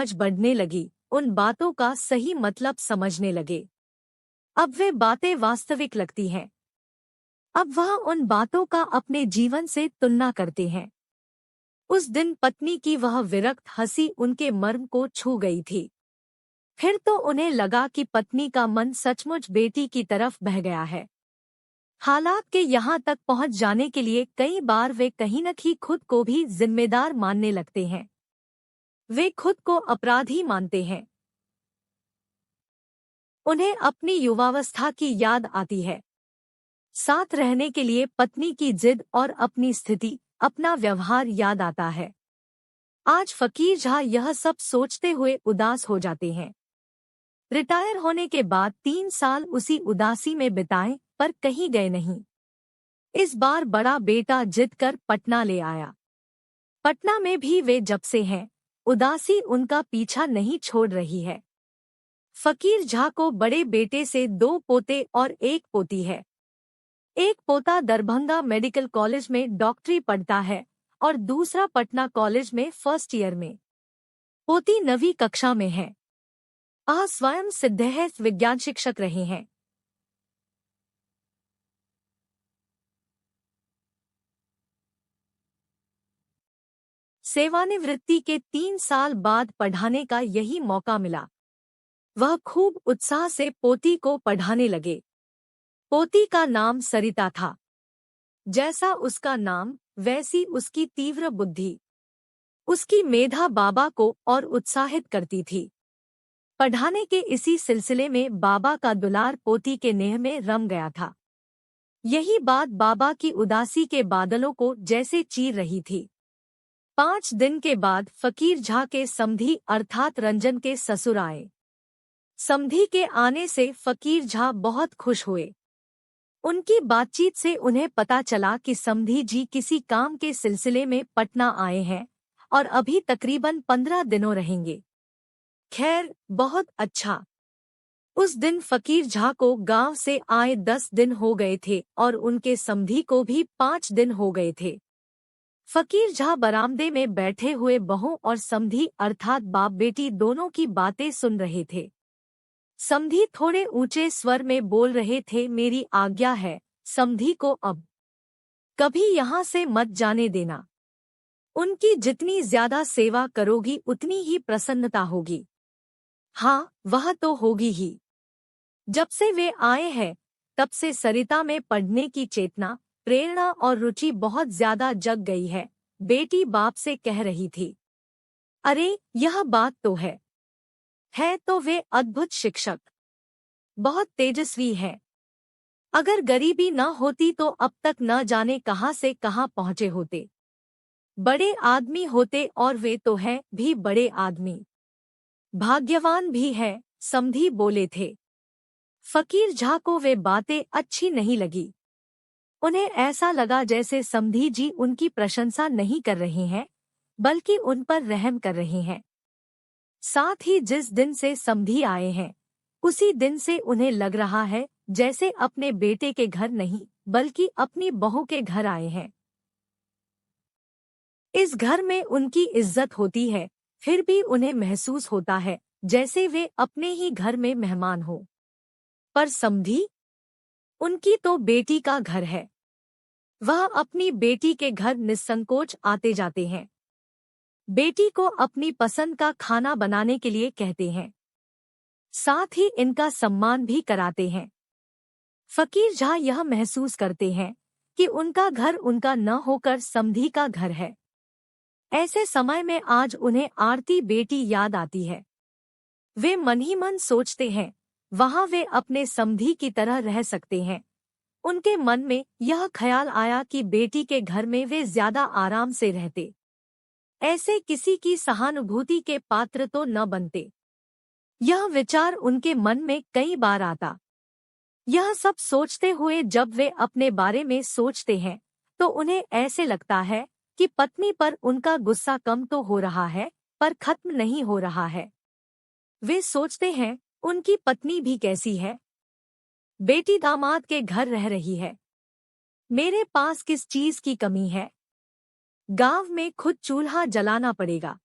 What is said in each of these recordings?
समझ बढ़ने लगी, उन बातों का सही मतलब समझने लगे। अब वे बातें वास्तविक लगती हैं। अब वह उन बातों का अपने जीवन से तुलना करते हैं। उस दिन पत्नी की वह विरक्त हंसी उनके मर्म को छू गई थी। फिर तो उन्हें लगा कि पत्नी का मन सचमुच बेटी की तरफ बह गया है। हालात के यहाँ तक पहुँच जाने के लिए कई बार वे कहीं न कहीं खुद को भी जिम्मेदार मानने लगते हैं। वे खुद को अपराधी मानते हैं। उन्हें अपनी युवावस्था की याद आती है। साथ रहने के लिए पत्नी की जिद और अपनी स्थिति, अपना व्यवहार याद आता है। आज फकीर झा यह सब सोचते हुए उदास हो जाते हैं। रिटायर होने के बाद 3 साल उसी उदासी में बिताए, पर कहीं गए नहीं। इस बार बड़ा बेटा जिद कर पटना ले आया। पटना में भी वे जब से हैं, उदासी उनका पीछा नहीं छोड़ रही है। फकीर झा को बड़े बेटे से 2 पोते और 1 पोती है। एक पोता दरभंगा मेडिकल कॉलेज में डॉक्टरी पढ़ता है और दूसरा पटना कॉलेज में फर्स्ट ईयर में। पोती 9वीं कक्षा में है। स्वयं सिद्धहस्त विज्ञान शिक्षक रहे हैं। सेवानिवृत्ति के 3 साल बाद पढ़ाने का यही मौका मिला। वह खूब उत्साह से पोती को पढ़ाने लगे। पोती का नाम सरिता था। जैसा उसका नाम, वैसी उसकी तीव्र बुद्धि। उसकी मेधा बाबा को और उत्साहित करती थी। पढ़ाने के इसी सिलसिले में बाबा का दुलार पोती के नेह में रम गया था। यही बात बाबा की उदासी के बादलों को जैसे चीर रही थी। 5 दिन के बाद फकीर झा के समधी अर्थात रंजन के ससुर आए। समधी के आने से फकीर झा बहुत खुश हुए। उनकी बातचीत से उन्हें पता चला कि समधी जी किसी काम के सिलसिले में पटना आए हैं और अभी तकरीबन 15 दिनों रहेंगे। खैर, बहुत अच्छा। उस दिन फकीर झा को गांव से आए 10 दिन हो गए थे और उनके समधी को भी 5 दिन हो गए थे। फकीर झा बरामदे में बैठे हुए बहू और समधी अर्थात बाप बेटी दोनों की बातें सुन रहे थे। समधी थोड़े ऊंचे स्वर में बोल रहे थे, मेरी आज्ञा है समधी को अब कभी यहाँ से मत जाने देना। उनकी जितनी ज्यादा सेवा करोगी उतनी ही प्रसन्नता होगी। हाँ, वह तो होगी ही। जब से वे आए हैं तब से सरिता में पढ़ने की चेतना, प्रेरणा और रुचि बहुत ज्यादा जग गई है, बेटी बाप से कह रही थी। अरे, यह बात तो है तो वे अद्भुत शिक्षक, बहुत तेजस्वी हैं। अगर गरीबी न होती तो अब तक न जाने कहां से कहां पहुंचे होते। बड़े आदमी होते और वे तो हैं भी बड़े आदमी। भाग्यवान भी है, समधी बोले थे। फकीर झा को वे बातें अच्छी नहीं लगी। उन्हें ऐसा लगा जैसे समधी जी उनकी प्रशंसा नहीं कर रहे हैं, बल्कि उन पर रहम कर रहे हैं। साथ ही जिस दिन से समधी आए हैं, उसी दिन से उन्हें लग रहा है जैसे अपने बेटे के घर नहीं, बल्कि अपनी बहू के घर आए हैं। इस घर में उनकी इज्जत होती है, फिर भी उन्हें महसूस होता है जैसे वे अपने ही घर में मेहमान हो। पर समधी, उनकी तो बेटी का घर है। वह अपनी बेटी के घर निस्संकोच आते जाते हैं। बेटी को अपनी पसंद का खाना बनाने के लिए कहते हैं। साथ ही इनका सम्मान भी कराते हैं। फकीर झा यह महसूस करते हैं कि उनका घर उनका न होकर समधी का घर है। ऐसे समय में आज उन्हें आरती बेटी याद आती है। वे मन ही मन सोचते हैं, वहां वे अपने समधी की तरह रह सकते हैं। उनके मन में यह ख्याल आया कि बेटी के घर में वे ज्यादा आराम से रहते, ऐसे किसी की सहानुभूति के पात्र तो न बनते। यह विचार उनके मन में कई बार आता। यह सब सोचते हुए जब वे अपने बारे में सोचते हैं तो उन्हें ऐसे लगता है कि पत्नी पर उनका गुस्सा कम तो हो रहा है, पर खत्म नहीं हो रहा है। वे सोचते हैं, उनकी पत्नी भी कैसी है। बेटी दामाद के घर रह रही है, मेरे पास किस चीज की कमी है। गांव में खुद चूल्हा जलाना पड़ेगा।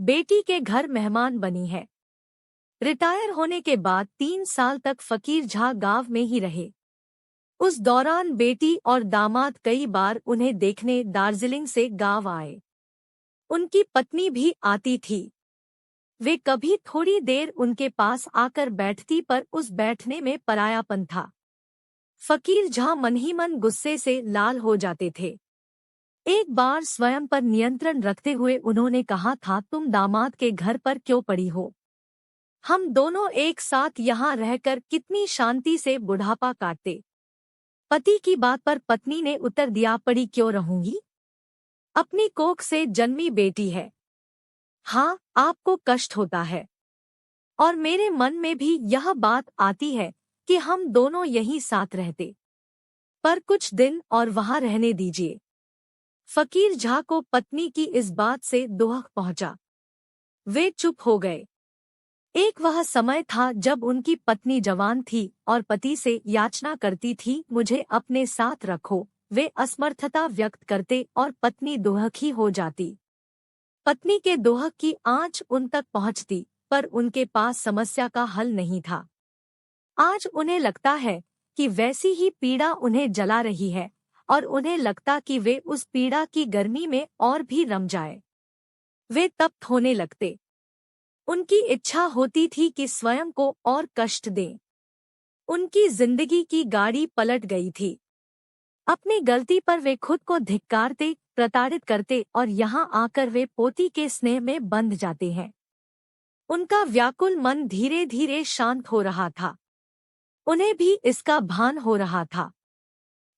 बेटी के घर मेहमान बनी है। रिटायर होने के बाद 3 साल तक फकीर झा गांव में ही रहे। उस दौरान बेटी और दामाद कई बार उन्हें देखने दार्जिलिंग से गांव आए। उनकी पत्नी भी आती थी। वे कभी थोड़ी देर उनके पास आकर बैठती, पर उस बैठने में परायापन था। फकीर झा मन ही मन गुस्से से लाल हो जाते थे। एक बार स्वयं पर नियंत्रण रखते हुए उन्होंने कहा था, तुम दामाद के घर पर क्यों पड़ी हो? हम दोनों एक साथ यहाँ रहकर कितनी शांति से बुढ़ापा काटते। पति की बात पर पत्नी ने उत्तर दिया, पड़ी क्यों रहूंगी? अपनी कोख से जन्मी बेटी है। हाँ, आपको कष्ट होता है और मेरे मन में भी यह बात आती है कि हम दोनों यहीं साथ रहते, पर कुछ दिन और वहां रहने दीजिए। फकीर झा को पत्नी की इस बात से दुख पहुंचा। वे चुप हो गए। एक वह समय था जब उनकी पत्नी जवान थी और पति से याचना करती थी, मुझे अपने साथ रखो। वे असमर्थता व्यक्त करते और पत्नी दुखी हो जाती। पत्नी के दुख की आंच उन तक पहुंचती, पर उनके पास समस्या का हल नहीं था। आज उन्हें लगता है कि वैसी ही पीड़ा उन्हें जला रही है और उन्हें लगता कि वे उस पीड़ा की गर्मी में और भी रम जाए। वे तप्त होने लगते। उनकी इच्छा होती थी कि स्वयं को और कष्ट दें। उनकी जिंदगी की गाड़ी पलट गई थी। अपनी गलती पर वे खुद को धिक्कारते, प्रताड़ित करते और यहाँ आकर वे पोती के स्नेह में बंध जाते हैं। उनका व्याकुल मन धीरे धीरे शांत हो रहा था। उन्हें भी इसका भान हो रहा था।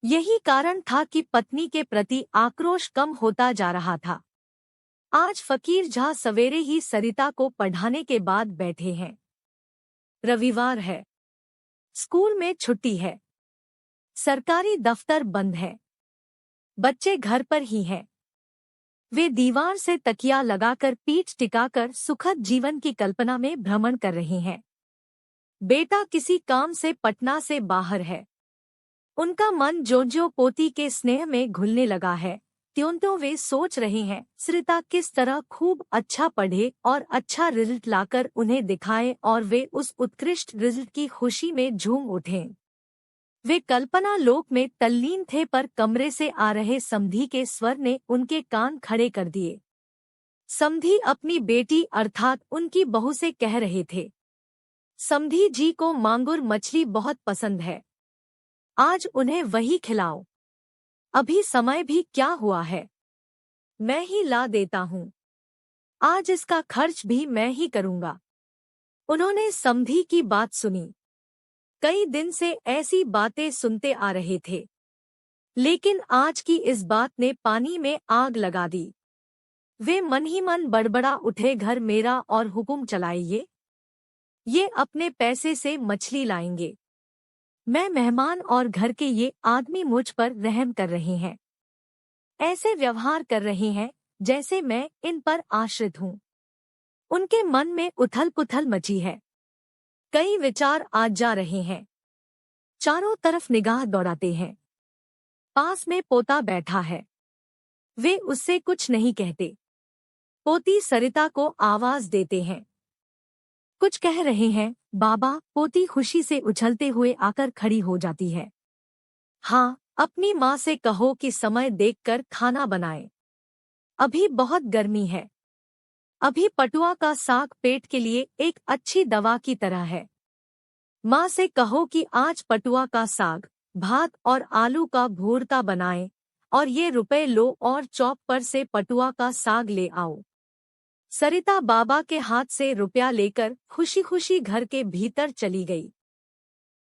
यही कारण था कि पत्नी के प्रति आक्रोश कम होता जा रहा था। आज फकीर झा सवेरे ही सरिता को पढ़ाने के बाद बैठे हैं। रविवार है। स्कूल में छुट्टी है। सरकारी दफ्तर बंद है। बच्चे घर पर ही हैं। वे दीवार से तकिया लगाकर पीठ टिकाकर सुखद जीवन की कल्पना में भ्रमण कर रहे हैं। बेटा किसी काम से पटना से बाहर है। उनका मन ज्यों-ज्यों पोती के स्नेह में घुलने लगा है, त्यों-त्यों वे सोच रहे हैं, सरिता किस तरह खूब अच्छा पढ़े और अच्छा रिजल्ट लाकर उन्हें दिखाए और वे उस उत्कृष्ट रिजल्ट की खुशी में झूम उठें। वे कल्पना लोक में तल्लीन थे, पर कमरे से आ रहे समधी के स्वर ने उनके कान खड़े कर दिए। समधी अपनी बेटी अर्थात उनकी बहू से कह रहे थे, समधी जी को मांगुर मछली बहुत पसंद है, आज उन्हें वही खिलाओ। अभी समय भी क्या हुआ है, मैं ही ला देता हूँ। आज इसका खर्च भी मैं ही करूँगा। उन्होंने समधी की बात सुनी। कई दिन से ऐसी बातें सुनते आ रहे थे, लेकिन आज की इस बात ने पानी में आग लगा दी। वे मन ही मन बड़बड़ा उठे, घर मेरा और हुक्म चलाइए। ये अपने पैसे से मछली लाएंगे। मैं मेहमान और घर के ये आदमी मुझ पर रहम कर रहे हैं। ऐसे व्यवहार कर रहे हैं जैसे मैं इन पर आश्रित हूँ। उनके मन में उथल पुथल मची है। कई विचार आ जा रहे हैं। चारों तरफ निगाह दौड़ाते हैं। पास में पोता बैठा है। वे उससे कुछ नहीं कहते। पोती सरिता को आवाज देते हैं। कुछ कह रहे हैं, बाबा। पोती खुशी से उछलते हुए आकर खड़ी हो जाती है। हाँ, अपनी माँ से कहो कि समय देखकर खाना बनाए। अभी बहुत गर्मी है। अभी पटुआ का साग पेट के लिए एक अच्छी दवा की तरह है। माँ से कहो कि आज पटुआ का साग, भात और आलू का भूरता बनाए और ये रुपए लो और चौक पर से पटुआ का साग ले आओ। सरिता बाबा के हाथ से रुपया लेकर खुशी खुशी घर के भीतर चली गई।